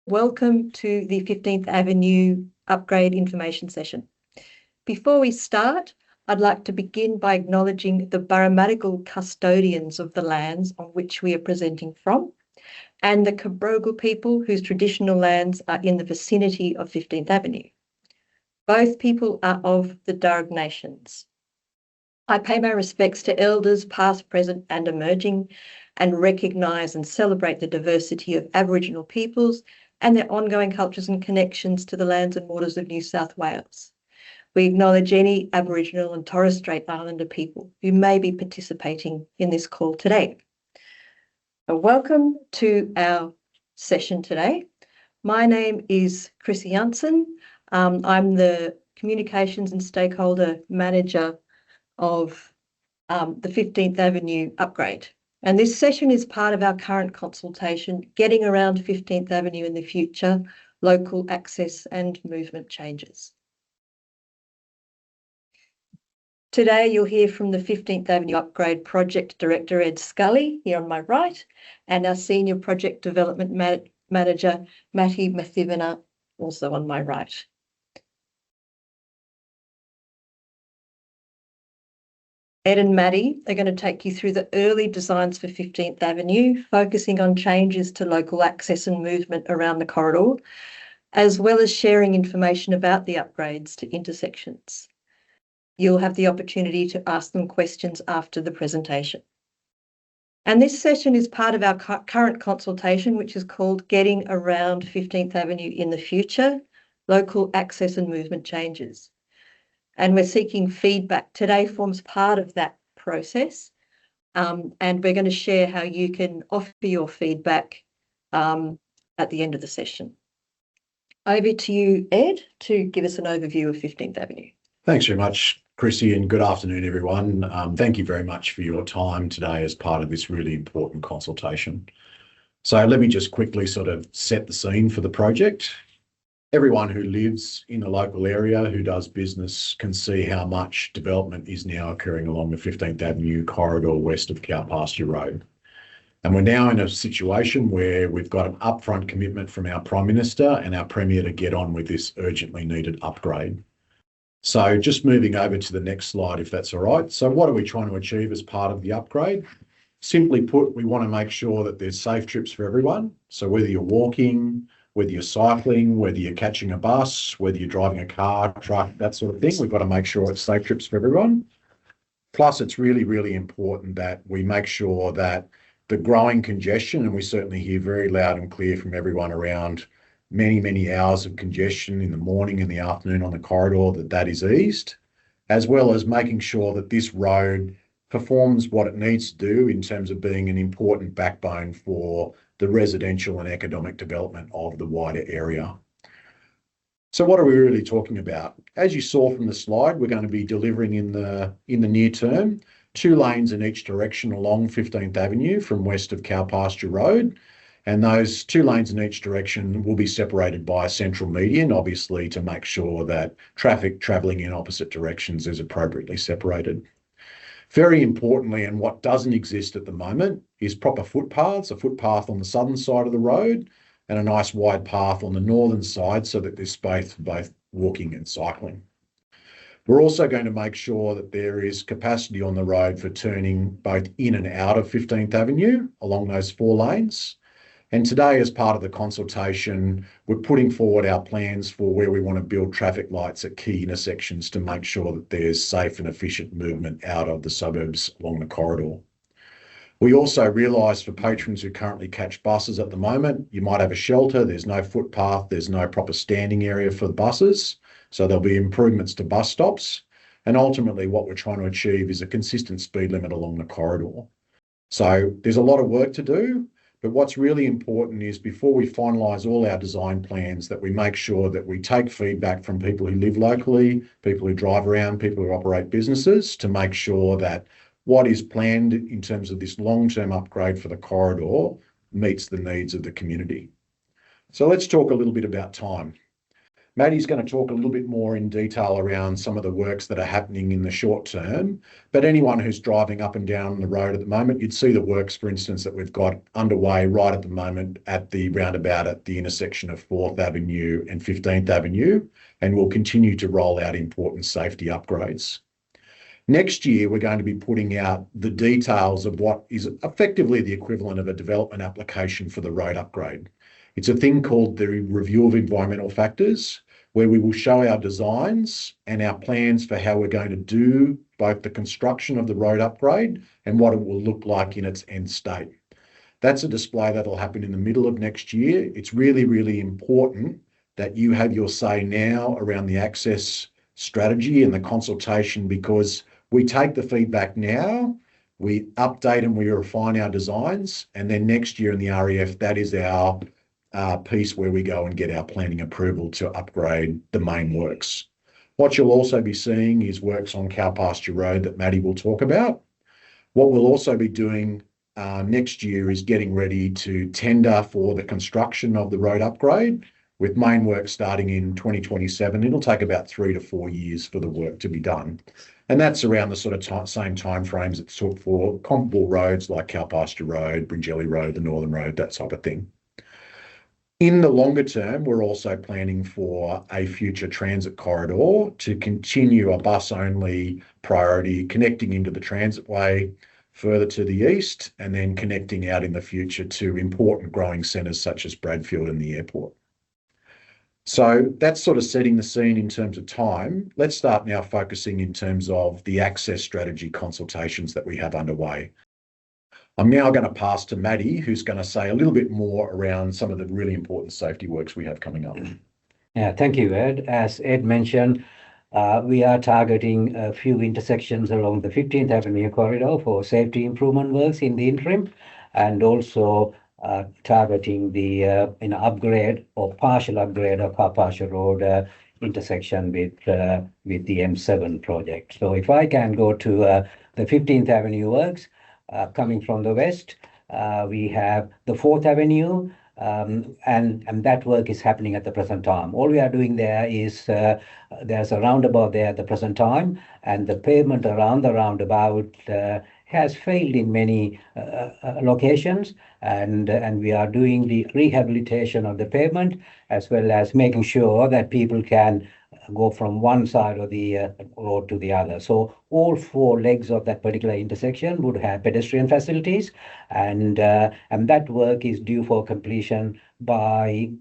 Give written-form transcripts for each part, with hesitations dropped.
Welcome to the 15th Avenue Upgrade Information Session. Before we start, I'd like to begin by acknowledging the Barramadigal custodians of the lands on which we are presenting from, and the Cabrogal people whose traditional lands are in the vicinity of 15th Avenue. Both people are of the Darug Nations. I pay my respects to elders past, present and emerging, and recognise and celebrate the diversity of Aboriginal peoples and their ongoing cultures and connections to the lands and waters of New South Wales. We acknowledge any Aboriginal and Torres Strait Islander people who may be participating in this call today. Welcome to our session today. My name is Chrissy Janssen. I'm the Communications and Stakeholder Manager of the 15th Avenue Upgrade. And this session is part of our current consultation, Getting Around 15th Avenue in the Future, Local Access and Movement Changes. Today, you'll hear from the 15th Avenue Upgrade Project Director, Ed Scully, here on my right, and our Senior Project Development Manager, Matty Mathivana, also on my right. Ed and Matty are going to take you through the early designs for 15th Avenue, focusing on changes to local access and movement around the corridor, as well as sharing information about the upgrades to intersections. You'll have the opportunity to ask them questions after the presentation. And this session is part of our current consultation, which is called Getting Around 15th Avenue in the Future, Local Access and Movement Changes. And we're seeking feedback. Today forms part of that process. And we're going to share how you can offer your feedback at the end of the session. Over to you, Ed, to give us an overview of 15th Avenue. Thanks very much, Chrissy, and good afternoon, everyone. Thank you very much for your time today as part of this really important consultation. So let me just quickly sort of set the scene for the project. Everyone who lives in the local area, who does business, can see how much development is now occurring along the 15th Avenue corridor west of Cow Pasture Road. And we're now in a situation where we've got an upfront commitment from our Prime Minister and our Premier to get on with this urgently needed upgrade. So just moving over to the next slide, if that's all right. So what are we trying to achieve as part of the upgrade? Simply put, we want to make sure that there's safe trips for everyone. So whether you're walking, whether you're cycling, whether you're catching a bus, whether you're driving a car, truck, that sort of thing, we've got to make sure it's safe trips for everyone. Plus, it's really, really important that we make sure that the growing congestion, and we certainly hear very loud and clear from everyone around many, many hours of congestion in the morning and the afternoon on the corridor, that is eased, as well as making sure that this road performs what it needs to do in terms of being an important backbone for the residential and economic development of the wider area. So what are we really talking about? As you saw from the slide, we're going to be delivering in the near term 2 lanes in each direction along 15th Avenue from west of Cow Pasture Road. And those 2 lanes in each direction will be separated by a central median, obviously, to make sure that traffic travelling in opposite directions is appropriately separated. Very importantly, and what doesn't exist at the moment, is proper footpaths, a footpath on the southern side of the road and a nice wide path on the northern side so that there's space for both walking and cycling. We're also going to make sure that there is capacity on the road for turning both in and out of 15th Avenue along those 4 lanes. And today, as part of the consultation, we're putting forward our plans for where we want to build traffic lights at key intersections to make sure that there's safe and efficient movement out of the suburbs along the corridor. We also realise for patrons who currently catch buses at the moment, you might have a shelter, there's no footpath, there's no proper standing area for the buses. So there'll be improvements to bus stops. And ultimately, what we're trying to achieve is a consistent speed limit along the corridor. So there's a lot of work to do. But what's really important is before we finalise all our design plans, that we make sure that we take feedback from people who live locally, people who drive around, people who operate businesses, to make sure that what is planned in terms of this long-term upgrade for the corridor meets the needs of the community. So let's talk a little bit about time. Maddie's going to talk a little bit more in detail around some of the works that are happening in the short term, but anyone who's driving up and down the road at the moment, you'd see the works, for instance, that we've got underway right at the moment at the roundabout at the intersection of 4th Avenue and 15th Avenue, and we'll continue to roll out important safety upgrades. Next year, we're going to be putting out the details of what is effectively the equivalent of a development application for the road upgrade. It's a thing called the Review of Environmental Factors, where we will show our designs and our plans for how we're going to do both the construction of the road upgrade and what it will look like in its end state. That's a display that'll happen in the middle of next year. It's really, really important that you have your say now around the access strategy and the consultation, because we take the feedback now, we update and we refine our designs, and then next year in the REF, that is our piece where we go and get our planning approval to upgrade the main works. What you'll also be seeing is works on Cow Pasture Road that Maddie will talk about. What we'll also be doing next year is getting ready to tender for the construction of the road upgrade, with main work starting in 2027. It'll take about 3 to 4 years for the work to be done. And that's around the sort of same timeframes it took for comparable roads like Cow Pasture Road, Bringelly Road, the Northern Road, that type of thing. In the longer term, we're also planning for a future transit corridor to continue a bus-only priority, connecting into the transitway further to the east, and then connecting out in the future to important growing centres such as Bradfield and the airport. So that's sort of setting the scene in terms of time. Let's start now focusing in terms of the access strategy consultations that we have underway. I'm now going to pass to Maddie, who's going to say a little bit more around some of the really important safety works we have coming up. Yeah, thank you, Ed. As Ed mentioned, we are targeting a few intersections along the 15th Avenue corridor for safety improvement works in the interim, and also targeting the upgrade or partial upgrade of Cow Pasture Road intersection with the M7 project. So if I can go to the 15th Avenue works coming from the west, we have the 4th Avenue, and that work is happening at the present time. All we are doing there is there's a roundabout there at the present time, and the pavement around the roundabout has failed in many locations, and we are doing the rehabilitation of the pavement, as well as making sure that people can go from one side of the road to the other. So all 4 legs of that particular intersection would have pedestrian facilities, and that work is due for completion by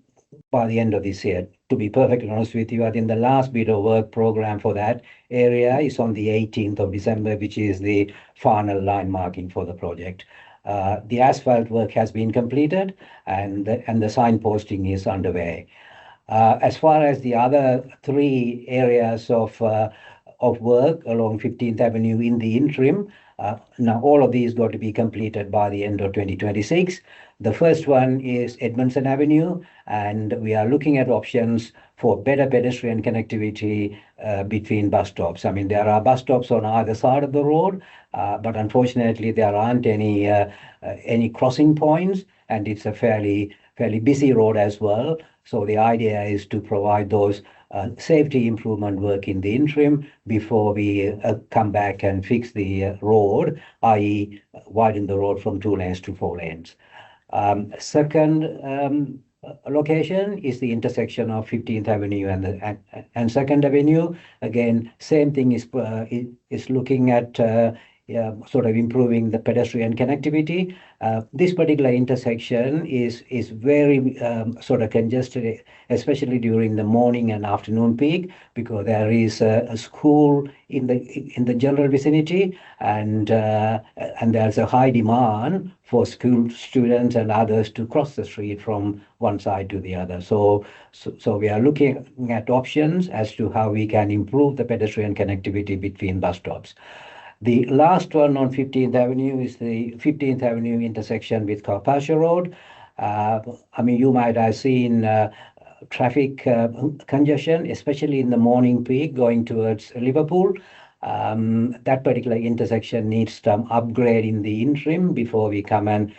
the end of this year. To be perfectly honest with you, I think the last bit of work program for that area is on the 18th of December, which is the final line marking for the project. The asphalt work has been completed, and the signposting is underway. As far as the other 3 areas of work along 15th Avenue in the interim, now all of these got to be completed by the end of 2026. The first one is Edmondson Avenue, and we are looking at options for better pedestrian connectivity between bus stops. I mean, there are bus stops on either side of the road, but unfortunately there aren't any crossing points, and it's a fairly busy road as well. So the idea is to provide those safety improvement work in the interim before we come back and fix the road, i.e. widen the road from 2 lanes to 4 lanes. Second location is the intersection of 15th Avenue and 2nd Avenue. Again, same thing is looking at sort of improving the pedestrian connectivity. This particular intersection is very sort of congested, especially during the morning and afternoon peak, because there is a school in the general vicinity, and there's a high demand for school students and others to cross the street from one side to the other. So we are looking at options as to how we can improve the pedestrian connectivity between bus stops. The last one on 15th Avenue is the 15th Avenue intersection with Cow Pasture Road. I mean, you might have seen traffic congestion, especially in the morning peak going towards Liverpool. That particular intersection needs some upgrade in the interim before we come and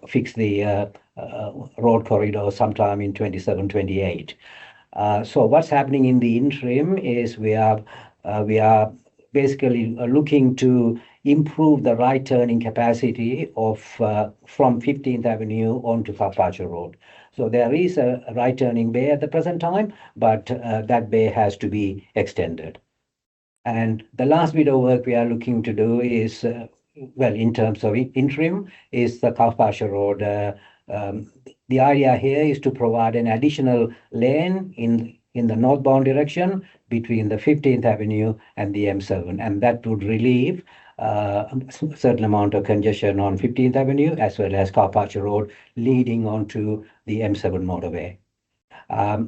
fix the road corridor sometime in 27-28. So what's happening in the interim is we are basically looking to improve the right turning capacity of from 15th Avenue onto Carpaccio Road. So there is a right turning bay at the present time, but that bay has to be extended. And the last bit of work we are looking to do is, well, in terms of interim, is the Carpaccio Road. The idea here is to provide an additional lane in the northbound direction between the 15th Avenue and the M7, and that would relieve a certain amount of congestion on 15th Avenue as well as Carpaccio Road leading onto the M7 motorway.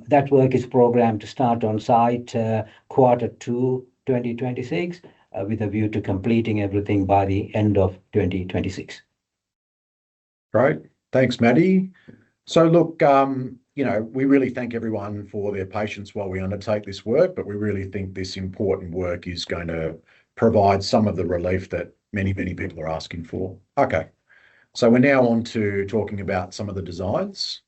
That work is programmed to start on site Q2 2026 with a view to completing everything by the end of 2026. Great. Thanks, Maddie. So look, we really thank everyone for their patience while we undertake this work, but we really think this important work is going to provide some of the relief that many, many people are asking for. Okay, so we're now on to talking about some of the designs.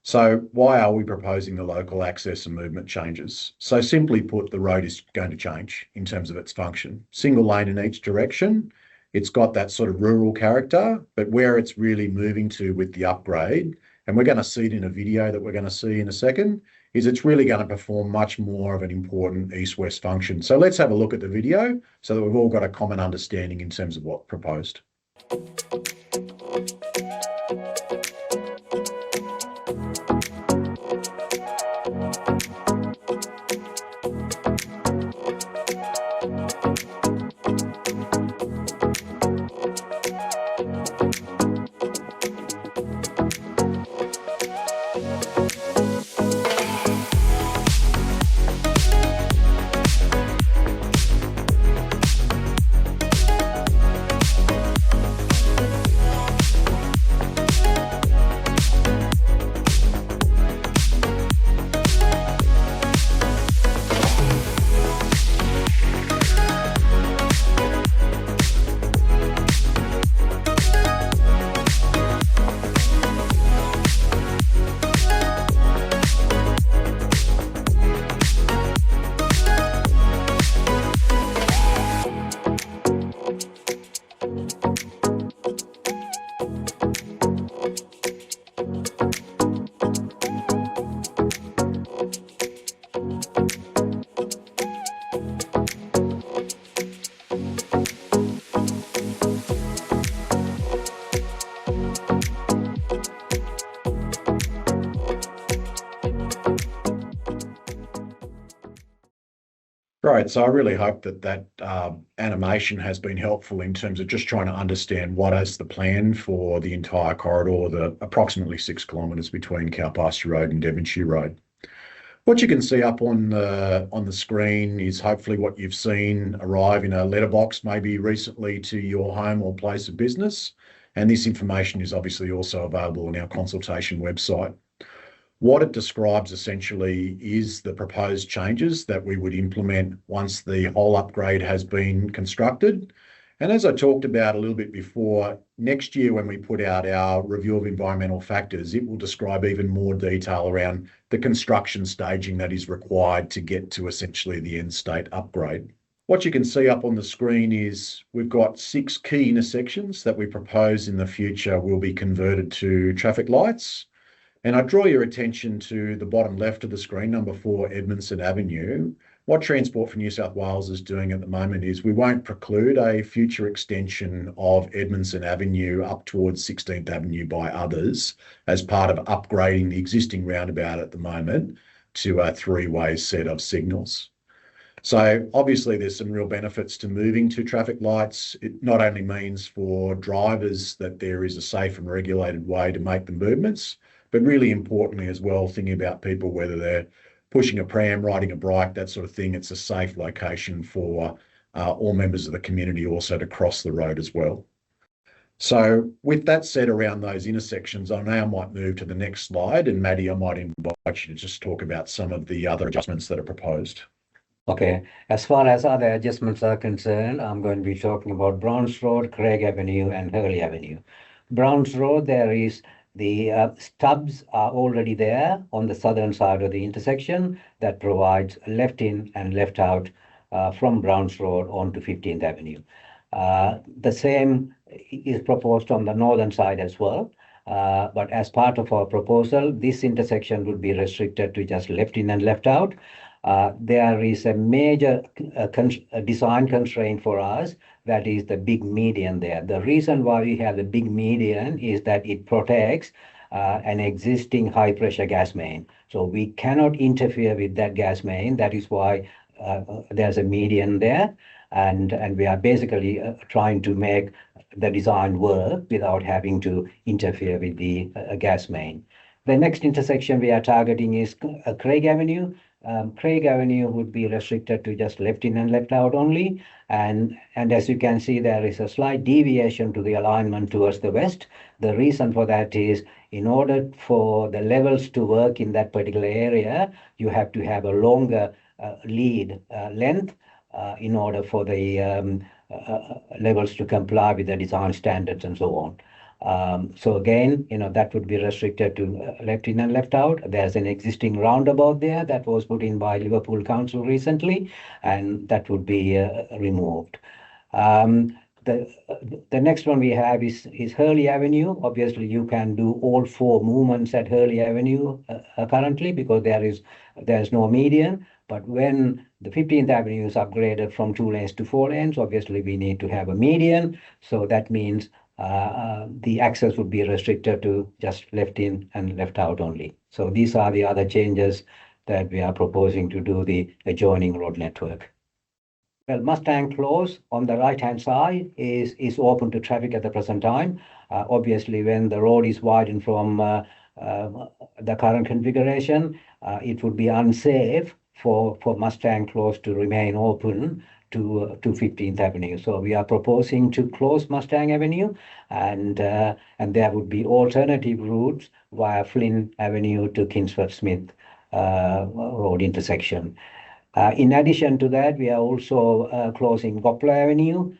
So why are we proposing the local access and movement changes? So simply put, the road is going to change in terms of its function. Single lane in each direction. It's got that sort of rural character, but where it's really moving to with the upgrade, and we're going to see it in a video that we're going to see in a second, is it's really going to perform much more of an important east-west function. So let's have a look at the video so that we've all got a common understanding in terms of what's proposed. Right, so I really hope that animation has been helpful in terms of just trying to understand what is the plan for the entire corridor, the approximately 6 kilometres between Carpaccio Road and Devonshire Road. What you can see up on the screen is hopefully what you've seen arrive in a letterbox maybe recently to your home or place of business, and this information is obviously also available on our consultation website. What it describes essentially is the proposed changes that we would implement once the whole upgrade has been constructed. And as I talked about a little bit before, next year when we put out our review of environmental factors, it will describe even more detail around the construction staging that is required to get to essentially the end state upgrade. What you can see up on the screen is we've got 6 key intersections that we propose in the future will be converted to traffic lights. And I draw your attention to the bottom left of the screen, number 4, Edmondson Avenue. What Transport for New South Wales is doing at the moment is we won't preclude a future extension of Edmondson Avenue up towards 16th Avenue by others as part of upgrading the existing roundabout at the moment to a 3-way set of signals. So obviously there's some real benefits to moving to traffic lights. It not only means for drivers that there is a safe and regulated way to make the movements, but really importantly as well, thinking about people, whether they're pushing a pram, riding a bike, that sort of thing, it's a safe location for all members of the community also to cross the road as well. So with that said around those intersections, I now might move to the next slide, and Maddie, I might invite you to just talk about some of the other adjustments that are proposed. Okay, as far as other adjustments are concerned, I'm going to be talking about Browns Road, Craig Avenue and Hurley Avenue. Browns Road, there is The stubs are already there on the southern side of the intersection that provides left in and left out from Browns Road onto 15th Avenue. The same is proposed on the northern side as well. But as part of our proposal, this intersection would be restricted to just left in and left out. There is a major design constraint for us, that is the big median there. The reason why we have the big median is that it protects an existing high pressure gas main. So we cannot interfere with that gas main. That is why there's a median there. And we are basically trying to make the design work without having to interfere with the gas main. The next intersection we are targeting is Craig Avenue. Craig Avenue would be restricted to just left in and left out only. And as you can see, there is a slight deviation to the alignment towards the west. The reason for that is, in order for the levels to work in that particular area, you have to have a longer lead length in order for the levels to comply with the design standards and so on. So again, that would be restricted to left in and left out. There's an existing roundabout there that was put in by Liverpool Council recently, and that would be removed. The next one we have is Hurley Avenue. Obviously, you can do all four movements at Hurley Avenue currently because there's no median. But when the 15th Avenue is upgraded from 2 lanes to 4 lanes, obviously we need to have a median. So that means the access would be restricted to just left in and left out only. So these are the other changes that we are proposing to do the adjoining road network. Well, Mustang Close on the right-hand side is open to traffic at the present time. Obviously, when the road is widened from the current configuration, it would be unsafe for Mustang Close to remain open to 15th Avenue. So we are proposing to close Mustang Avenue, and there would be alternative routes via Flynn Avenue to Kingsford Smith Road intersection. In addition to that, we are also closing Gopler Avenue,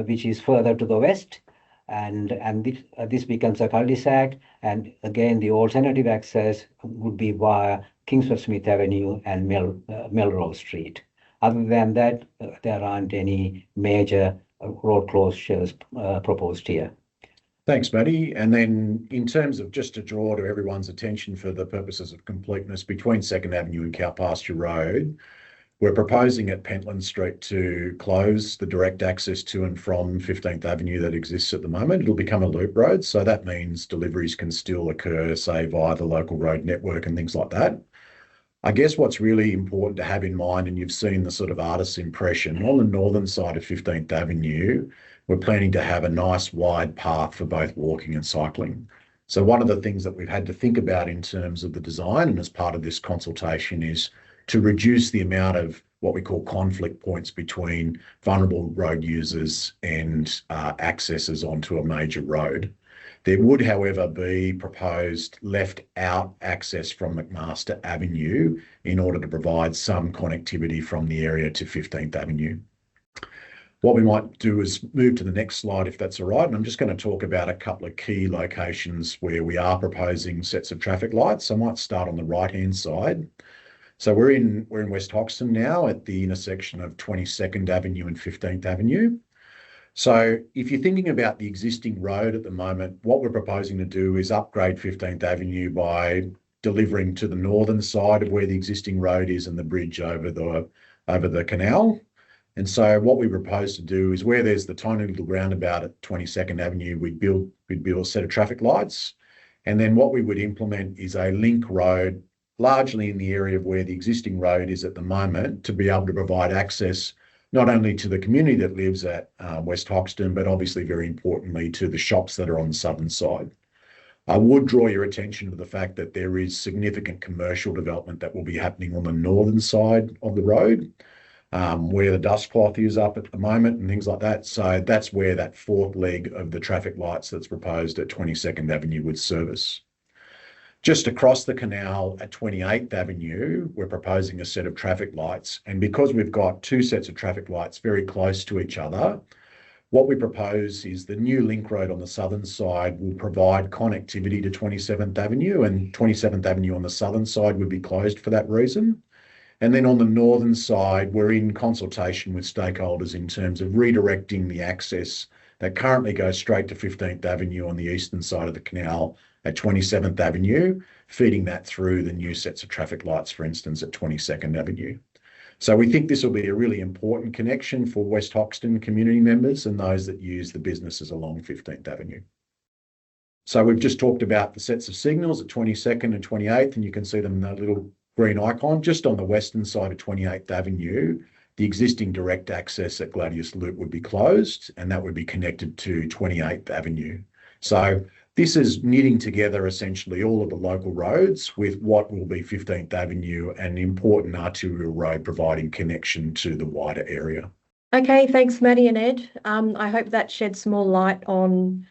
which is further to the west, and this becomes a cul-de-sac. And again, the alternative access would be via Kingsford Smith Avenue and Melrose Street. Other than that, there aren't any major road closures proposed here. Thanks, Matty. And then in terms of, just to draw to everyone's attention for the purposes of completeness, between 2nd Avenue and Cowpasture Road, we're proposing at Pentland Street to close the direct access to and from 15th Avenue that exists at the moment. It'll become a loop road, so that means deliveries can still occur, say, via the local road network and things like that. I guess what's really important to have in mind, and you've seen the sort of artist's impression, on the northern side of 15th Avenue, we're planning to have a nice wide path for both walking and cycling. So one of the things that we've had to think about in terms of the design and as part of this consultation is to reduce the amount of what we call conflict points between vulnerable road users and accesses onto a major road. There would, however, be proposed left out access from McMaster Avenue in order to provide some connectivity from the area to 15th Avenue. What we might do is move to the next slide, if that's all right. And I'm just going to talk about a couple of key locations where we are proposing sets of traffic lights. I might start on the right-hand side. So we're in West Hoxton now at the intersection of 22nd Avenue and 15th Avenue. So if you're thinking about the existing road at the moment, what we're proposing to do is upgrade 15th Avenue by delivering to the northern side of where the existing road is and the bridge over the canal. And so what we propose to do is, where there's the tiny little roundabout at 22nd Avenue, we'd build a set of traffic lights. And then what we would implement is a link road, largely in the area of where the existing road is at the moment, to be able to provide access not only to the community that lives at West Hoxton, but obviously very importantly to the shops that are on the southern side. I would draw your attention to the fact that there is significant commercial development that will be happening on the northern side of the road, where the dust cloth is up at the moment and things like that. So that's where that fourth leg of the traffic lights that's proposed at 22nd Avenue would service. Just across the canal at 28th Avenue, we're proposing a set of traffic lights. And because we've got two sets of traffic lights very close to each other, What we propose is the new link road on the southern side will provide connectivity to 27th Avenue, and 27th Avenue on the southern side would be closed for that reason. And then on the northern side, we're in consultation with stakeholders in terms of redirecting the access that currently goes straight to 15th Avenue on the eastern side of the canal at 27th Avenue, feeding that through the new sets of traffic lights, for instance, at 22nd Avenue. So we think this will be a really important connection for West Hoxton community members and those that use the businesses along 15th Avenue. So we've just talked about the sets of signals at 22nd and 28th, and you can see them in that little green icon. Just on the western side of 28th Avenue, the existing direct access at Gladius Loop would be closed, and that would be connected to 28th Avenue. So this is knitting together essentially all of the local roads with what will be 15th Avenue, an important arterial road providing connection to the wider area. Okay, thanks, Maddie and Ed. I hope that sheds some more light on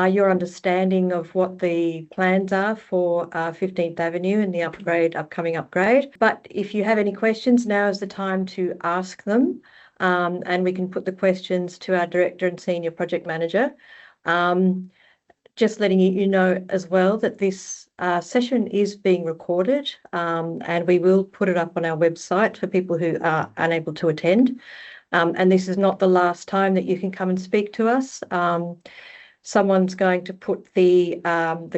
your understanding of what the plans are for 15th Avenue and the upcoming upgrade. But if you have any questions, now is the time to ask them, and we can put the questions to our Director and Senior Project Manager. Just letting you know as well that this session is being recorded, and we will put it up on our website for people who are unable to attend. And this is not the last time that you can come and speak to us. Someone's going to put the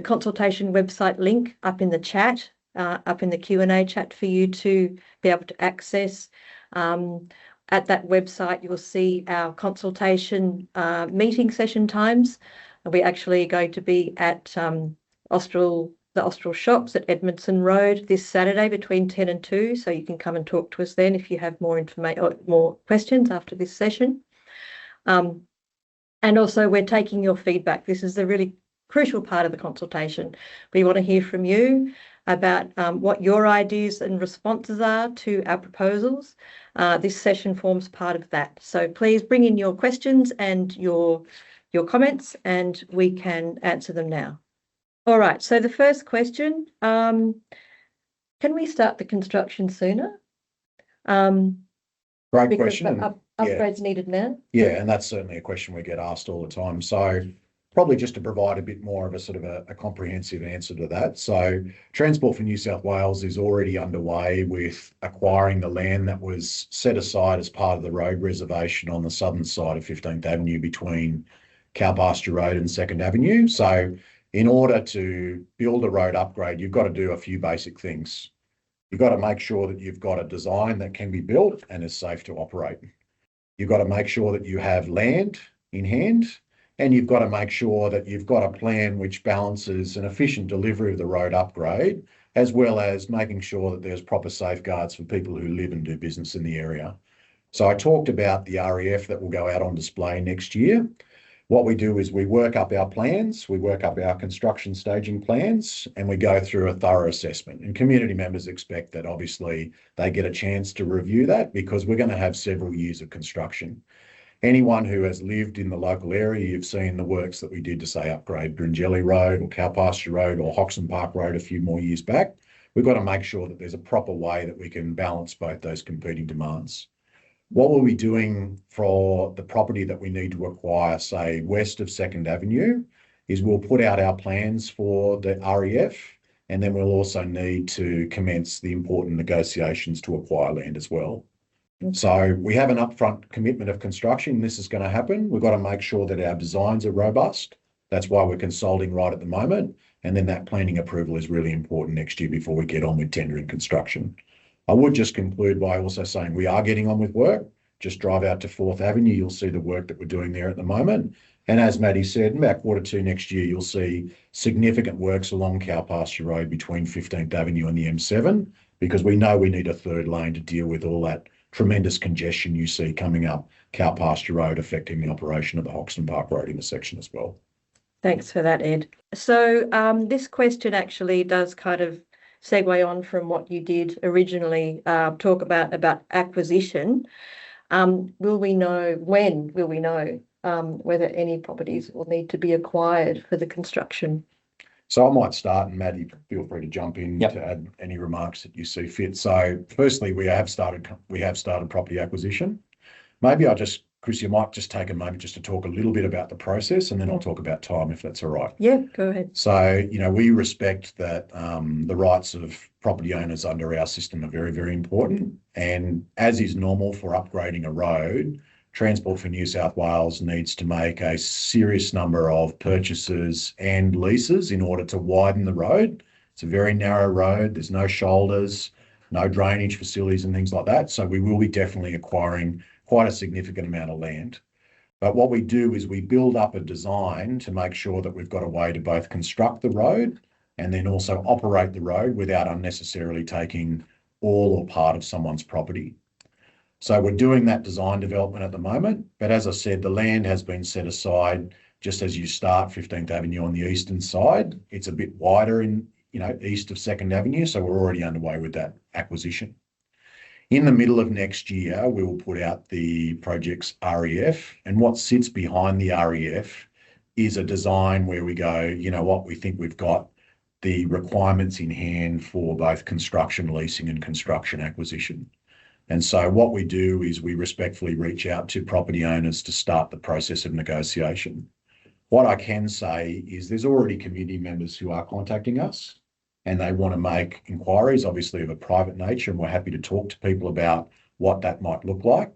consultation website link up in the chat, up in the Q&A chat for you to be able to access. At that website, you'll see our consultation meeting session times. We're actually going to be at the Austral Shops at Edmondson Road this Saturday between 10 and 2. So you can come and talk to us then if you have more information or more questions after this session. And also we're taking your feedback. This is a really crucial part of the consultation. We want to hear from you about what your ideas and responses are to our proposals. This session forms part of that. So please bring in your questions and your comments, and we can answer them now. All right, so the first question, can we start the construction sooner? Great question. Upgrades needed now? Yeah, and that's certainly a question we get asked all the time. So probably just to provide a bit more of a sort of a comprehensive answer to that. So Transport for New South Wales is already underway with acquiring the land that was set aside as part of the road reservation on the southern side of 15th Avenue between Cow Pasture Road and 2nd Avenue. So in order to build a road upgrade, you've got to do a few basic things. You've got to make sure that you've got a design that can be built and is safe to operate. You've got to make sure that you have land in hand, and you've got to make sure that you've got a plan which balances an efficient delivery of the road upgrade, as well as making sure that there's proper safeguards for people who live and do business in the area. So I talked about the REF that will go out on display next year. What we do is we work up our plans, we work up our construction staging plans, and we go through a thorough assessment. And community members expect that obviously they get a chance to review that because we're going to have several years of construction. Anyone who has lived in the local area, you've seen the works that we did to say upgrade Bringelly Road or Cow Pasture Road or Hoxton Park Road a few more years back. We've got to make sure that there's a proper way that we can balance both those competing demands. What we'll be doing for the property that we need to acquire, say, west of 2nd Avenue, is we'll put out our plans for the REF, and then we'll also need to commence the important negotiations to acquire land as well. So we have an upfront commitment of construction. This is going to happen. We've got to make sure that our designs are robust. That's why we're consulting right at the moment. And then that planning approval is really important next year before we get on with tendering construction. I would just conclude by also saying we are getting on with work. Just drive out to 4th Avenue, you'll see the work that we're doing there at the moment. And as Maddie said, in about Q2 next year, you'll see significant works along Cow Pasture Road between 15th Avenue and the M7, because we know we need a third lane to deal with all that tremendous congestion you see coming up Cow Pasture Road, affecting the operation of the Hoxton Park Road intersection as well. Thanks for that, Ed. So this question actually does kind of segue on from what you did originally talk about acquisition. When will we know whether any properties will need to be acquired for the construction? So I might start, and Maddie, feel free to jump in to add any remarks that you see fit. So firstly, we have started property acquisition. Maybe I'll just Chrissy, I might just take a moment just to talk a little bit about the process, and then I'll talk about time, if that's all right. Yeah, go ahead. So, we respect that the rights of property owners under our system are very, very important. And as is normal for upgrading a road, Transport for New South Wales needs to make a serious number of purchases and leases in order to widen the road. It's a very narrow road. There's no shoulders, no drainage facilities and things like that. So we will be definitely acquiring quite a significant amount of land. But what we do is we build up a design to make sure that we've got a way to both construct the road and then also operate the road without unnecessarily taking all or part of someone's property. So we're doing that design development at the moment. But as I said, the land has been set aside just as you start 15th Avenue on the eastern side. It's a bit wider in, east of 2nd Avenue. So we're already underway with that acquisition. In the middle of next year, we will put out the project's REF, and what sits behind the REF is a design where we go, we think we've got the requirements in hand for both construction leasing and construction acquisition. And so what we do is we respectfully reach out to property owners to start the process of negotiation. What I can say is there's already community members who are contacting us, and they want to make inquiries, obviously of a private nature, and we're happy to talk to people about what that might look like.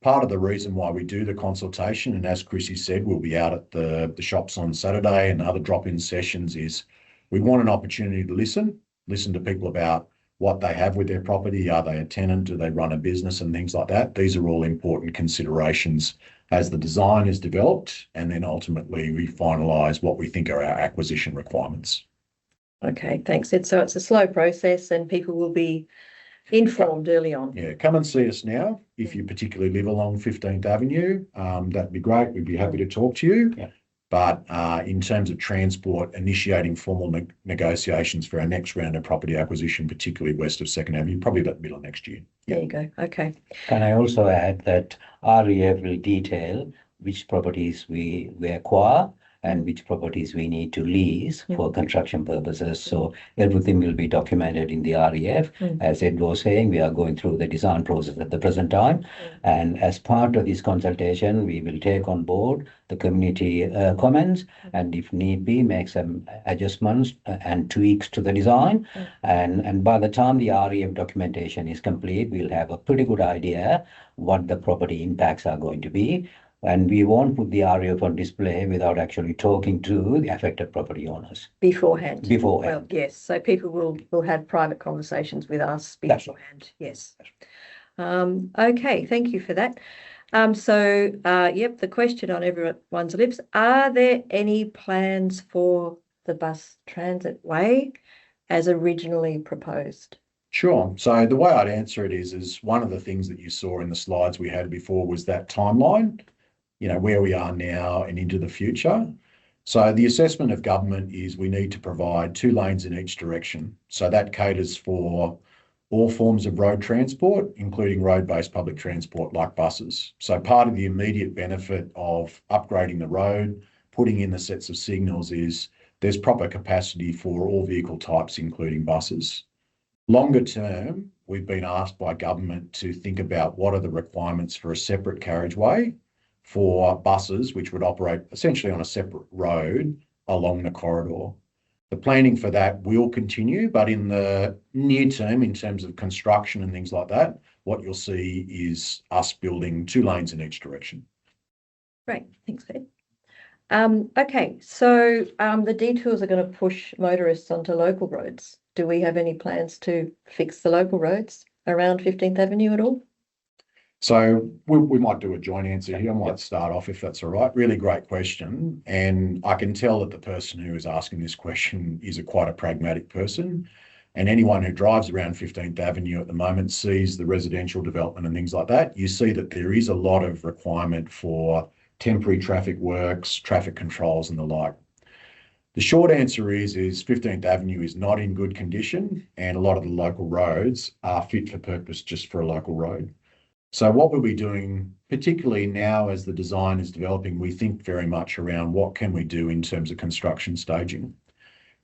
Part of the reason why we do the consultation, and as Chrissy said, we'll be out at the shops on Saturday and other drop-in sessions, is we want an opportunity to listen to people about what they have with their property. Are they a tenant? Do they run a business and things like that? These are all important considerations as the design is developed, and then ultimately we finalise what we think are our acquisition requirements. Okay, thanks, Ed. So it's a slow process and people will be informed early on. Yeah, come and see us now. If you particularly live along 15th Avenue, that'd be great. We'd be happy to talk to you. Yeah. But in terms of transport, initiating formal negotiations for our next round of property acquisition, particularly west of 2nd Avenue, probably about the middle of next year. Yeah. There you go. Okay. Can I also add that REF will detail which properties we acquire and which properties we need to lease for construction purposes. So everything will be documented in the REF. As Ed was saying, we are going through the design process at the present time. And as part of this consultation, we will take on board the community comments, and if need be, make some adjustments and tweaks to the design. And by the time the REF documentation is complete, we'll have a pretty good idea what the property impacts are going to be. And we won't put the REF on display without actually talking to the affected property owners. Beforehand. Beforehand. Well, yes. So people will have private conversations with us beforehand. Yes. Okay, thank you for that. The question on everyone's lips, are there any plans for the bus transit way as originally proposed? Sure. So the way I'd answer it is one of the things that you saw in the slides we had before was that timeline, where we are now and into the future. So the assessment of government is we need to provide 2 lanes in each direction. So that caters for all forms of road transport, including road-based public transport like buses. So part of the immediate benefit of upgrading the road, putting in the sets of signals, is there's proper capacity for all vehicle types, including buses. Longer term, we've been asked by government to think about what are the requirements for a separate carriageway for buses, which would operate essentially on a separate road along the corridor. The planning for that will continue, but in the near term, in terms of construction and things like that, what you'll see is us building 2 lanes in each direction. Great, thanks, Ed. Okay, so the detours are going to push motorists onto local roads. Do we have any plans to fix the local roads around 15th Avenue at all? So we might do a joint answer here. I might start off if that's all right. Really great question. And I can tell that the person who is asking this question is quite a pragmatic person. And anyone who drives around 15th Avenue at the moment sees the residential development and things like that. You see that there is a lot of requirement for temporary traffic works, traffic controls and the like. The short answer is 15th Avenue is not in good condition, and a lot of the local roads are fit for purpose just for a local road. So what we'll be doing, particularly now as the design is developing, we think very much around what can we do in terms of construction staging.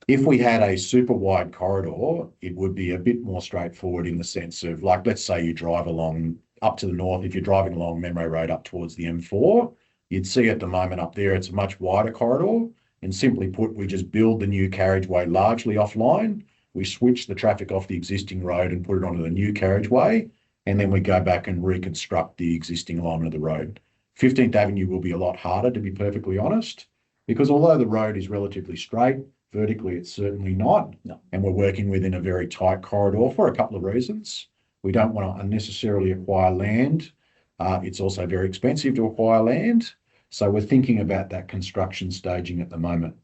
If we had a super wide corridor, it would be a bit more straightforward in the sense of, like, let's say you drive along up to the north, if you're driving along Memro Road up towards the M4, you'd see at the moment up there, it's a much wider corridor. And simply put, we just build the new carriageway largely offline. We switch the traffic off the existing road and put it onto the new carriageway. And then we go back and reconstruct the existing alignment of the road. 15th Avenue will be a lot harder, to be perfectly honest, because although the road is relatively straight, vertically it's certainly not. No. And we're working within a very tight corridor for a couple of reasons. We don't want to unnecessarily acquire land. It's also very expensive to acquire land. So we're thinking about that construction staging at the moment.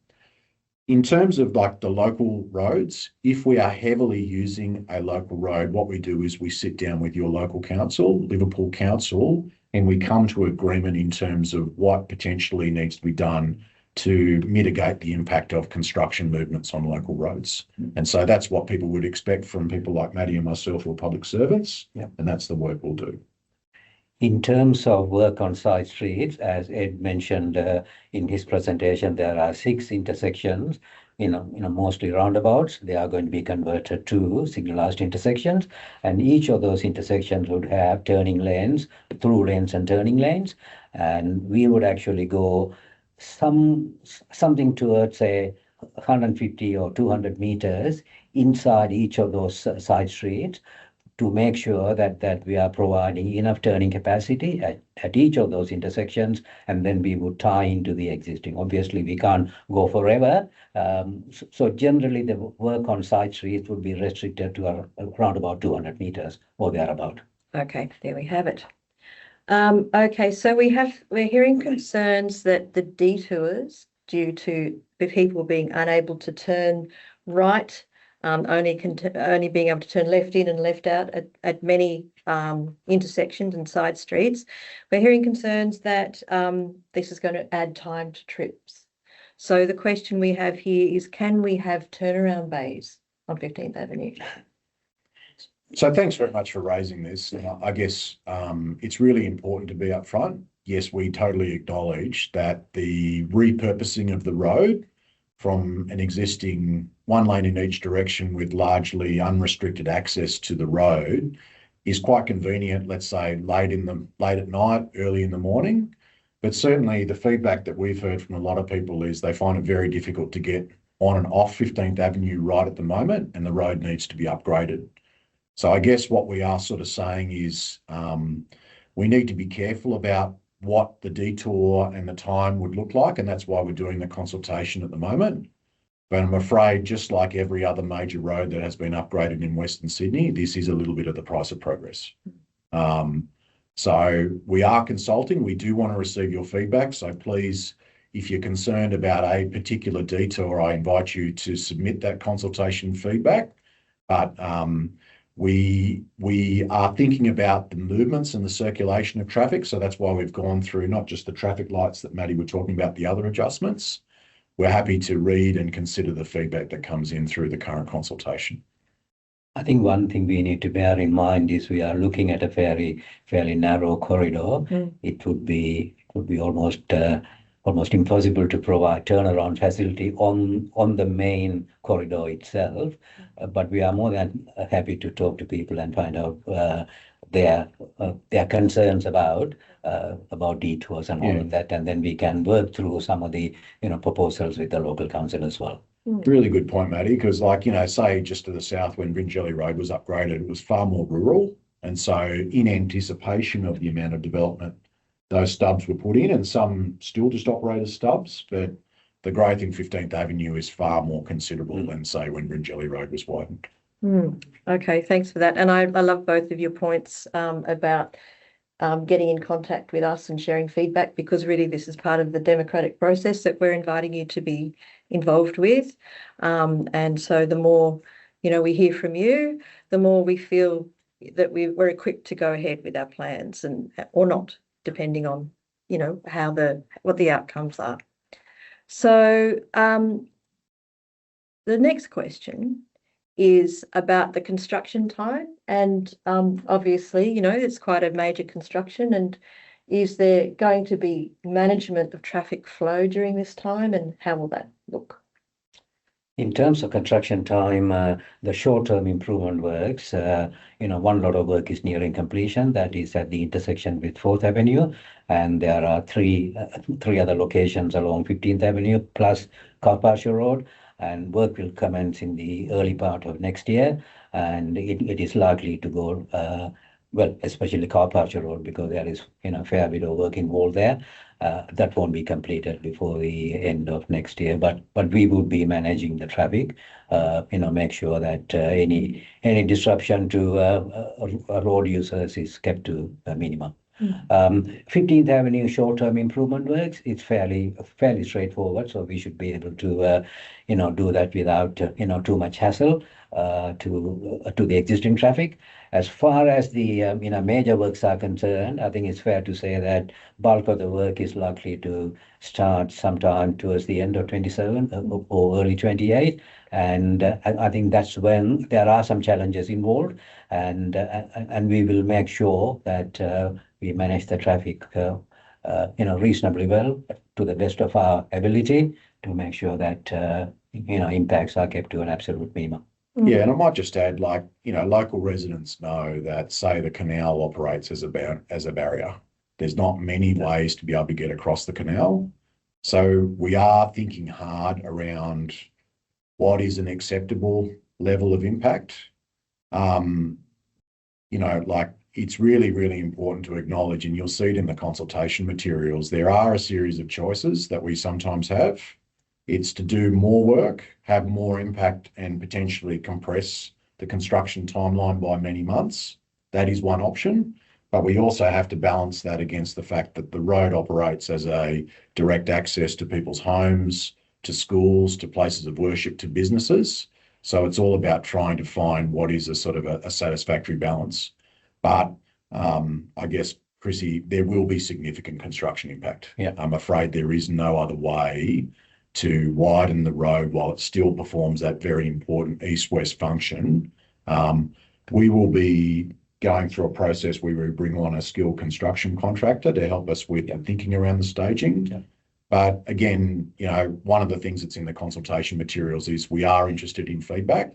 In terms of like the local roads, if we are heavily using a local road, what we do is we sit down with your local council, Liverpool Council, and we come to agreement in terms of what potentially needs to be done to mitigate the impact of construction movements on local roads. And so that's what people would expect from people like Maddie and myself, who are public servants, and that's the work we'll do. In terms of work on side streets, as Ed mentioned in his presentation, there are 6 intersections, mostly roundabouts. They are going to be converted to signalized intersections, and each of those intersections would have turning lanes, through lanes and turning lanes. And we would actually go something towards, say, 150 or 200 meters inside each of those side streets, to make sure that we are providing enough turning capacity at each of those intersections, and then we would tie into the existing. Obviously, we can't go forever. So generally, the work on side streets would be restricted to around about 200 meters or thereabout. Okay, there we have it. Okay, so we're hearing concerns that the detours, due to the people being unable to turn right, only being able to turn left in and left out at many intersections and side streets. We're hearing concerns that this is going to add time to trips. So the question we have here is, can we have turnaround bays on 15th Avenue? So thanks very much for raising this. I guess it's really important to be upfront. Yes, we totally acknowledge that the repurposing of the road from an existing 1 lane in each direction with largely unrestricted access to the road is quite convenient, let's say late at night, early in the morning. But certainly the feedback that we've heard from a lot of people is they find it very difficult to get on and off 15th Avenue right at the moment, and the road needs to be upgraded. So I guess what we are sort of saying is we need to be careful about what the detour and the time would look like, and that's why we're doing the consultation at the moment. But I'm afraid, just like every other major road that has been upgraded in Western Sydney, this is a little bit of the price of progress. So we are consulting. We do want to receive your feedback. So please, if you're concerned about a particular detour, I invite you to submit that consultation feedback. But we are thinking about the movements and the circulation of traffic. So that's why we've gone through not just the traffic lights that Maddie were talking about, the other adjustments. We're happy to read and consider the feedback that comes in through the current consultation. I think one thing we need to bear in mind is we are looking at a fairly narrow corridor. It would be almost impossible to provide turnaround facility on the main corridor itself. But we are more than happy to talk to people and find out their concerns about detours and all of that, and then we can work through some of the proposals with the local council as well. Really good point, Maddie, because say just to the south when Bringelly Road was upgraded, it was far more rural. And so in anticipation of the amount of development, those stubs were put in, and some still just operate as stubs, but the growth in 15th Avenue is far more considerable than, say, when Bringelly Road was widened. Okay, thanks for that. And I love both of your points about getting in contact with us and sharing feedback, because really this is part of the democratic process that we're inviting you to be involved with. And so the more we hear from you, the more we feel that we're equipped to go ahead with our plans, or not, depending on what the outcomes are. So the next question is about the construction time, and obviously it's quite a major construction, and is there going to be management of traffic flow during this time, and how will that look? In terms of construction time, the short-term improvement works, one lot of work is nearing completion. That is at the intersection with 4th Avenue. And there are three other locations along 15th Avenue plus Carpatio Road. And work will commence in the early part of next year. And it is likely to go, well, especially Carpatio Road, because there is, a fair bit of work involved there. That won't be completed before the end of next year, but we would be managing the traffic, make sure that any disruption to road users is kept to a minimum. 15th Avenue short-term improvement works, it's fairly straightforward, so we should be able to, do that without, too much hassle to the existing traffic. As far as the major works are concerned, I think it's fair to say that bulk of the work is likely to start sometime towards the end of 27 or early 28. And I think that's when there are some challenges involved, and we will make sure that we manage the traffic, reasonably well to the best of our ability to make sure that impacts are kept to an absolute minimum. Yeah, and I might just add, local residents know that, say, the canal operates as a barrier. There's not many ways to be able to get across the canal. So we are thinking hard around what is an acceptable level of impact. It's really, really important to acknowledge, and you'll see it in the consultation materials, there are a series of choices that we sometimes have. It's to do more work, have more impact, and potentially compress the construction timeline by many months. That is one option, but we also have to balance that against the fact that the road operates as a direct access to people's homes, to schools, to places of worship, to businesses. So it's all about trying to find what is a sort of a satisfactory balance. But I guess, Chrissy, there will be significant construction impact. Yeah. I'm afraid there is no other way to widen the road while it still performs that very important east-west function. We will be going through a process where we bring on a skilled construction contractor to help us with thinking around the staging. Yeah. But again, one of the things that's in the consultation materials is we are interested in feedback,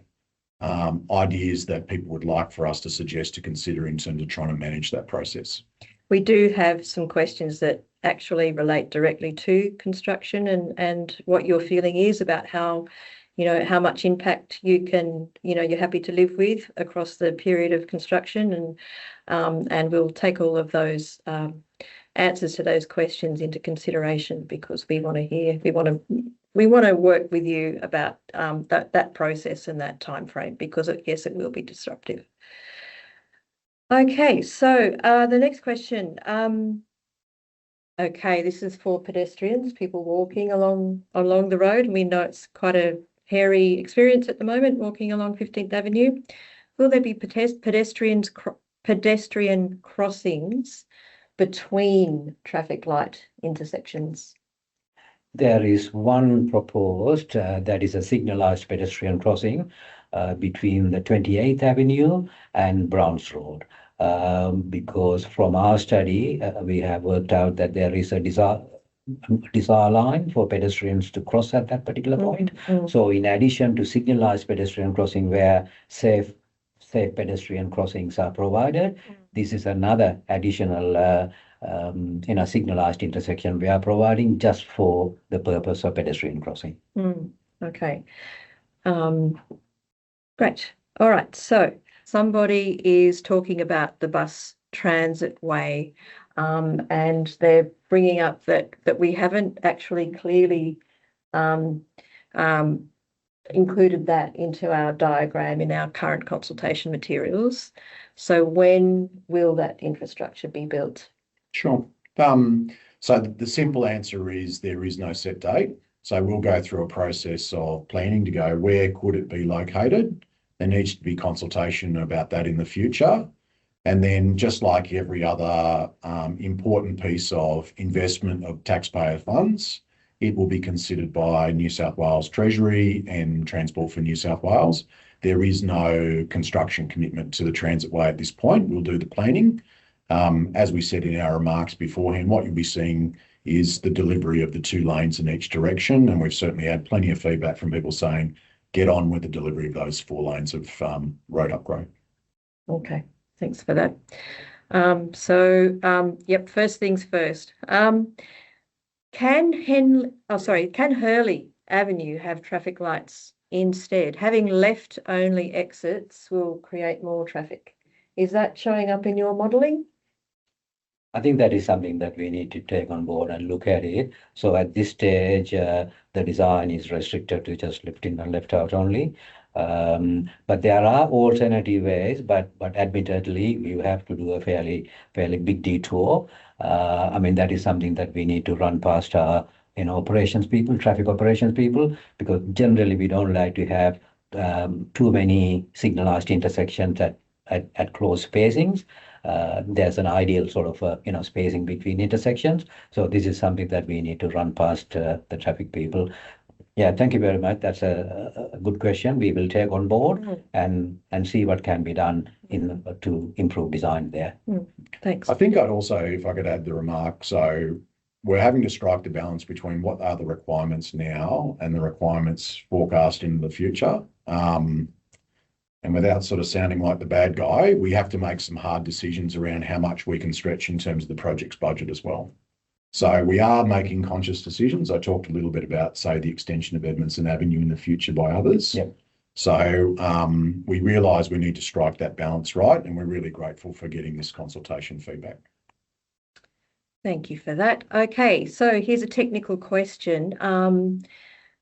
ideas that people would like for us to suggest to consider in terms of trying to manage that process. We do have some questions that actually relate directly to construction and what your feeling is about how much impact you can, you're happy to live with across the period of construction, and we'll take all of those answers to those questions into consideration, because we want to work with you about that process and that time frame, because yes, it will be disruptive. Okay, so the next question. Okay, this is for pedestrians, people walking along the road. And we know it's quite a hairy experience at the moment walking along 15th Avenue. Will there be pedestrian crossings between traffic light intersections? There is one proposed that is a signalized pedestrian crossing between the 28th Avenue and Browns Road. Because from our study, we have worked out that there is a desire line for pedestrians to cross at that particular point. So in addition to signalized pedestrian crossing where safe pedestrian crossings are provided, this is another additional signalized intersection we are providing just for the purpose of pedestrian crossing. Okay. Great. All right. So somebody is talking about the bus transit way, and they're bringing up that we haven't actually clearly included that into our diagram in our current consultation materials. So when will that infrastructure be built? Sure. So the simple answer is there is no set date. So we'll go through a process of planning to go, where could it be located? There needs to be consultation about that in the future. And then just like every other important piece of investment of taxpayer funds, it will be considered by New South Wales Treasury and Transport for New South Wales. There is no construction commitment to the transitway at this point. We'll do the planning. As we said in our remarks beforehand, what you'll be seeing is the delivery of the 2 lanes in each direction. And we've certainly had plenty of feedback from people saying get on with the delivery of those 4 lanes of road upgrade. Okay, thanks for that. Yep, first things first. Can Hurley Avenue have traffic lights instead? Having left only exits will create more traffic. Is that showing up in your modelling? I think that is something that we need to take on board and look at it. So at this stage, the design is restricted to just left in and left out only. But there are alternative ways, but admittedly, you have to do a fairly big detour. I mean, that is something that we need to run past our operations people, traffic operations people, because generally we don't like to have too many signalized intersections at close spacings. There's an ideal sort of spacing between intersections. So this is something that we need to run past the traffic people. Yeah, thank you very much. That's a good question. We will take on board and see what can be done to improve design there. Thanks. I think I'd also, if I could add the remark, so we're having to strike the balance between what are the requirements now and the requirements forecast into the future. And without sort of sounding like the bad guy, we have to make some hard decisions around how much we can stretch in terms of the project's budget as well. So we are making conscious decisions. I talked a little bit about, say, the extension of Edmondson Avenue in the future by others. Yep. So we realise we need to strike that balance right, and we're really grateful for getting this consultation feedback. Thank you for that. Okay, so here's a technical question.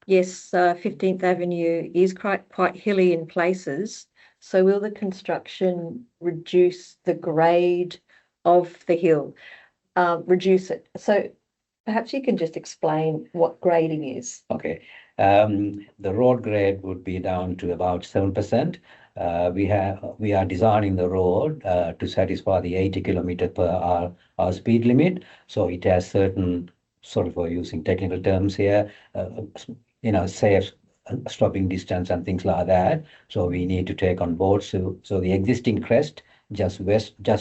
Yes, 15th Avenue is quite hilly in places. So will the construction reduce the grade of the hill? Reduce it. So perhaps you can just explain what grading is. Okay. The road grade would be down to about 7%. We are designing the road to satisfy the 80 kilometer per hour speed limit. So it has certain sort of, using technical terms here, safe stopping distance and things like that. So we need to take on board. So the existing crest just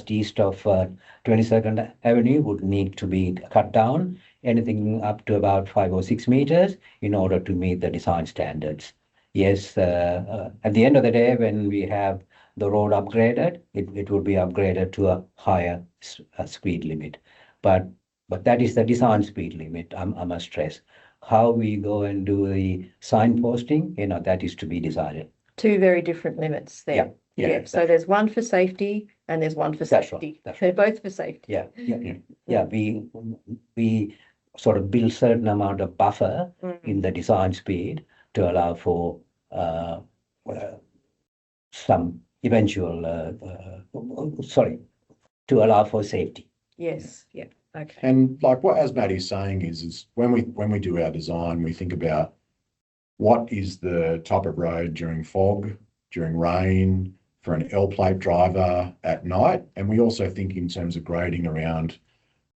east of 22nd Avenue would need to be cut down, anything up to about 5 or 6 meters in order to meet the design standards. Yes, at the end of the day, when we have the road upgraded, it will be upgraded to a higher speed limit. But that is the design speed limit, I must stress. How we go and do the signposting, that is to be decided. 2 very different limits there. Yeah. So there's one for safety and there's one for safety. That's right. They're both for safety. Yeah. We sort of build certain amount of buffer in the design speed to allow for some eventual, to allow for safety. Yes. Yeah. Okay. And like what as Maddie's saying is when we do our design, we think about what is the type of road during fog, during rain, for an L-plate driver at night. And we also think in terms of grading around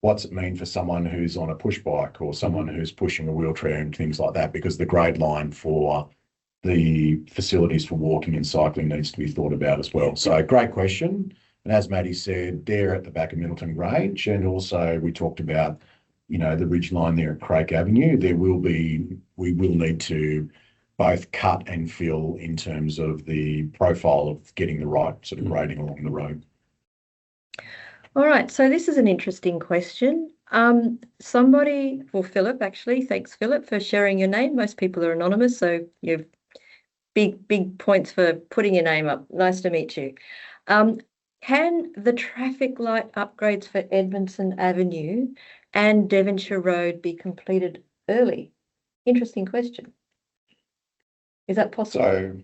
what's it mean for someone who's on a push bike or someone who's pushing a wheelchair and things like that, because the grade line for the facilities for walking and cycling needs to be thought about as well. So great question. And as Maddie said, there at the back of Middleton Grange, and also we talked about, the ridge line there at Craik Avenue, we will need to both cut and fill in terms of the profile of getting the right sort of grading along the road. All right, so this is an interesting question. Philip, actually, thanks, Philip, for sharing your name. Most people are anonymous, so you've big points for putting your name up. Nice to meet you. Can the traffic light upgrades for Edmondson Avenue and Devonshire Road be completed early? Interesting question. Is that possible? So,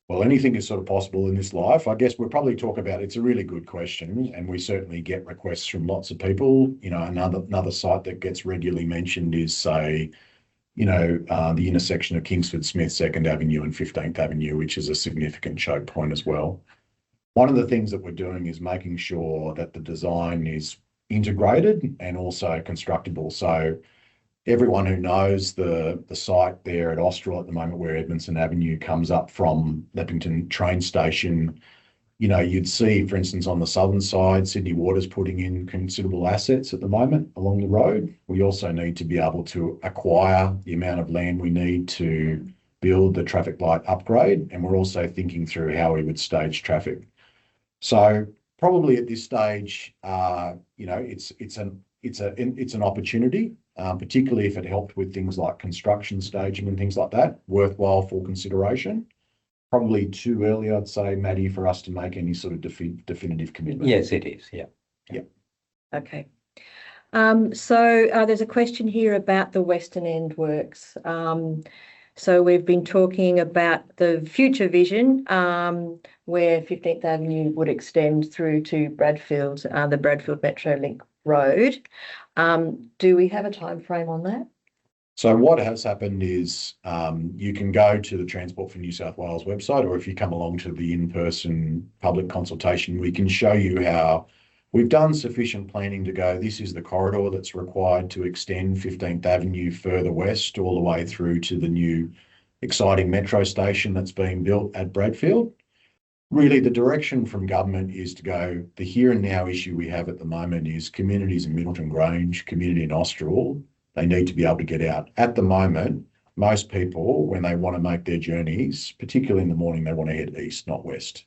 well, anything is sort of possible in this life. I guess we'll probably talk about, it's a really good question, and we certainly get requests from lots of people. Another site that gets regularly mentioned is, say, the intersection of Kingsford Smith, 2nd Avenue and 15th Avenue, which is a significant choke point as well. One of the things that we're doing is making sure that the design is integrated and also constructible. So everyone who knows the site there at Austral at the moment, where Edmondson Avenue comes up from Leppington train station, you'd see, for instance, on the southern side, Sydney Water's putting in considerable assets at the moment along the road. We also need to be able to acquire the amount of land we need to build the traffic light upgrade, and we're also thinking through how we would stage traffic. So probably at this stage, it's an opportunity, particularly if it helped with things like construction staging and things like that, worthwhile for consideration. Probably too early, I'd say, Maddie, for us to make any sort of definitive commitment. Yes, it is. Yeah. Okay. So there's a question here about the Western End works. So we've been talking about the future vision where 15th Avenue would extend through to Bradfield, the Bradfield Metrolink Road. Do we have a time frame on that? So what has happened is you can go to the Transport for New South Wales website, or if you come along to the in-person public consultation, we can show you how we've done sufficient planning to go, this is the corridor that's required to extend 15th Avenue further west all the way through to the new exciting metro station that's being built at Bradfield. Really, the direction from government is to go, the here and now issue we have at the moment is communities in Middleton Grange, community in Austral, they need to be able to get out. At the moment, most people, when they want to make their journeys, particularly in the morning, they want to head east, not west.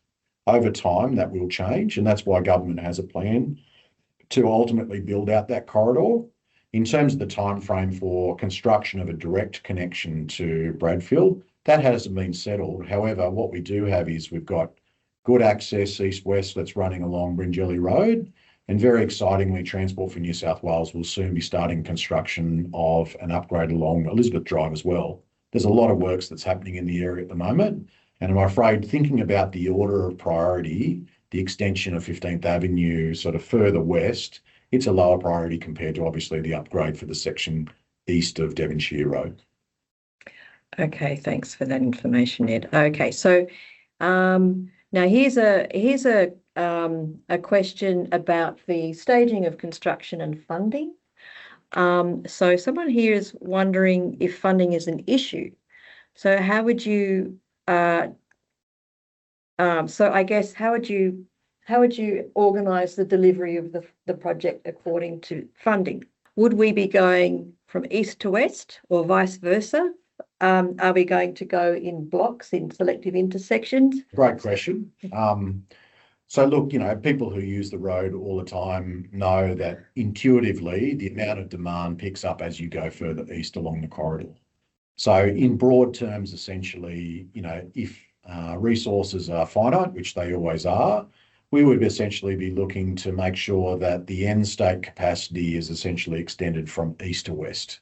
Over time, that will change, and that's why government has a plan to ultimately build out that corridor. In terms of the time frame for construction of a direct connection to Bradfield, that hasn't been settled. However, what we do have is we've got good access east-west that's running along Bringelly Road, and very excitingly, Transport for New South Wales will soon be starting construction of an upgrade along Elizabeth Drive as well. There's a lot of works that's happening in the area at the moment, and I'm afraid thinking about the order of priority, the extension of 15th Avenue sort of further west, it's a lower priority compared to obviously the upgrade for the section east of Devonshire Road. Okay, thanks for that information, Ed. Okay, so now here's a question about the staging of construction and funding. So someone here is wondering if funding is an issue. So how would you so I guess how would you organise the delivery of the project according to funding? Would we be going from east to west or vice versa? Are we going to go in blocks in selective intersections? Great question. So look, people who use the road all the time know that intuitively the amount of demand picks up as you go further east along the corridor. So in broad terms, essentially, if resources are finite, which they always are, we would essentially be looking to make sure that the end state capacity is essentially extended from east to west.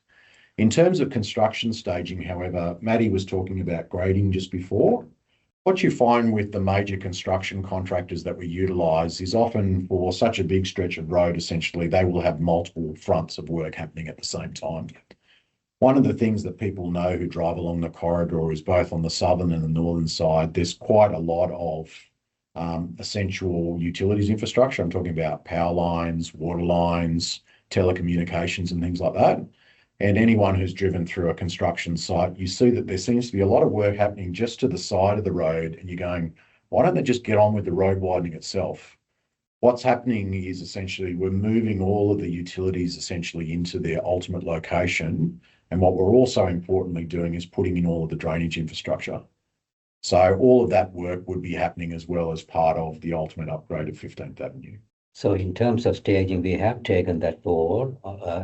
In terms of construction staging, however, Maddie was talking about grading just before. What you find with the major construction contractors that we utilise is often for such a big stretch of road, essentially, they will have multiple fronts of work happening at the same time. One of the things that people know who drive along the corridor is both on the southern and the northern side, there's quite a lot of essential utilities infrastructure. I'm talking about power lines, water lines, telecommunications and things like that. And anyone who's driven through a construction site, you see that there seems to be a lot of work happening just to the side of the road, and you're going, why don't they just get on with the road widening itself? What's happening is essentially we're moving all of the utilities essentially into their ultimate location. And what we're also importantly doing is putting in all of the drainage infrastructure. So all of that work would be happening as well as part of the ultimate upgrade of 15th Avenue. So in terms of staging, we have taken that forward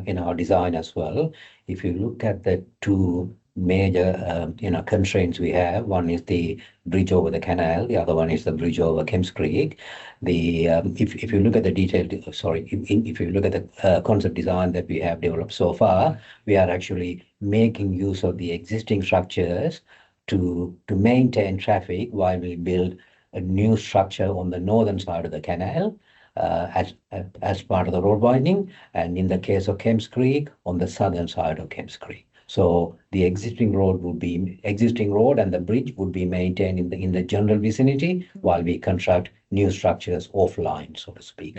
in our design as well. If you look at the two major constraints we have, one is the bridge over the canal, the other one is the bridge over Kemps Creek. If you look at the detailed, if you look at the concept design that we have developed so far, we are actually making use of the existing structures to maintain traffic while we build a new structure on the northern side of the canal as part of the road widening, and in the case of Kemps Creek, on the southern side of Kemps Creek. So the existing road and the bridge would be maintained in the general vicinity while we construct new structures offline, so to speak.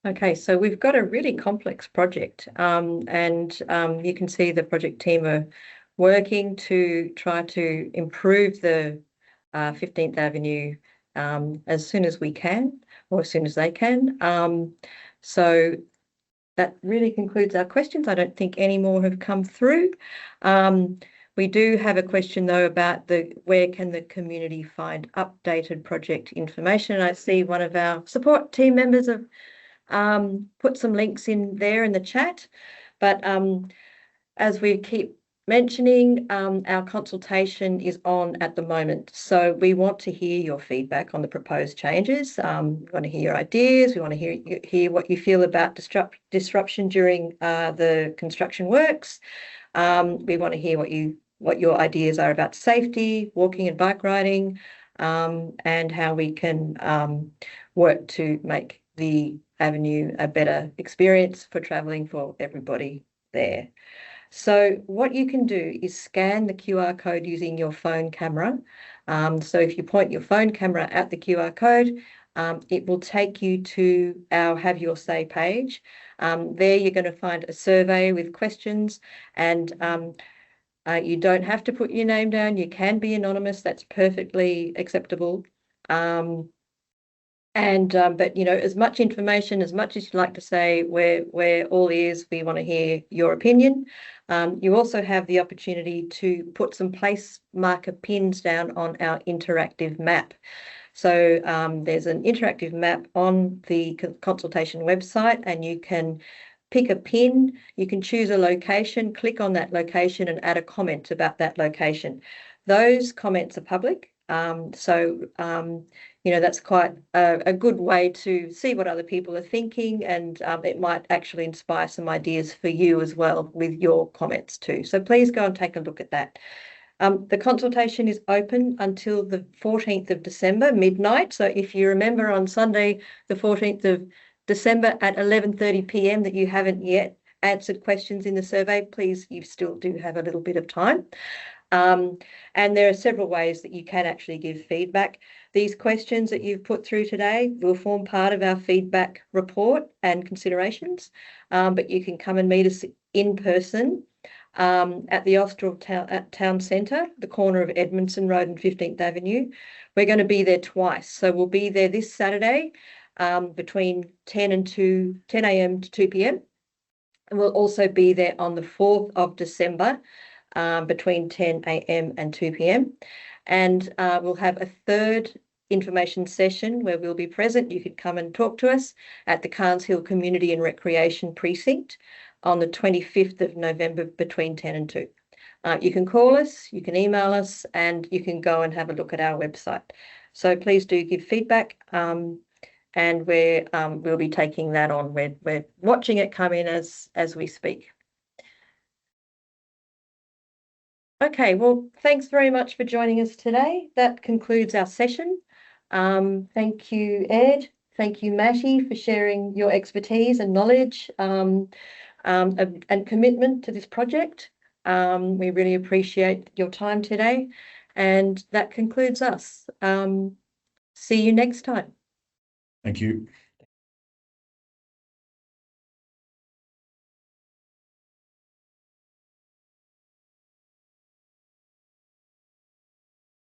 Okay, so we've got a really complex project, and you can see the project team are working to try to improve the 15th Avenue as soon as we can, or as soon as they can. So that really concludes our questions. I don't think any more have come through. We do have a question though about where can the community find updated project information. And I see one of our support team members have put some links in there in the chat, but as we keep mentioning, our consultation is on at the moment. So we want to hear your feedback on the proposed changes. We want to hear your ideas. We want to hear what you feel about disruption during the construction works. We want to hear what your ideas are about safety, walking and bike riding, and how we can work to make the avenue a better experience for travelling for everybody there. So what you can do is scan the QR code using your phone camera. So if you point your phone camera at the QR code, it will take you to our Have Your Say page. There you're going to find a survey with questions, and you don't have to put your name down. You can be anonymous. That's perfectly acceptable. But you know, as much information, as much as you'd like to say, we're all ears. We want to hear your opinion. You also have the opportunity to put some place marker pins down on our interactive map. So there's an interactive map on the consultation website, and you can pick a pin. You can choose a location, click on that location, and add a comment about that location. Those comments are public. You know, that's quite a good way to see what other people are thinking, and it might actually inspire some ideas for you as well with your comments too. So please go and take a look at that. The consultation is open until the 14th of December, midnight. So if you remember on Sunday, the 14th of December at 11:30 p.m. that you haven't yet answered questions in the survey, please, you still do have a little bit of time. And there are several ways that you can actually give feedback. These questions that you've put through today will form part of our feedback report and considerations, but you can come and meet us in person at the Austral Town Centre, the corner of Edmondson Road and 15th Avenue. We're going to be there twice. So we'll be there this Saturday between 10 a.m. to 2 p.m. And we'll also be there on the 4th of December between 10 a.m. and 2 p.m. And we'll have a third information session where we'll be present. You could come and talk to us at the Carnes Hill Community and Recreation Precinct on the 25th of November between 10 and 2. You can call us, you can email us, and you can go and have a look at our website. So please do give feedback, and we'll be taking that on. We're watching it come in as we speak. Okay, well, thanks very much for joining us today. That concludes our session. Thank you, Ed. Thank you, Matty, for sharing your expertise and knowledge and commitment to this project. We really appreciate your time today. And that concludes us. See you next time. Thank you.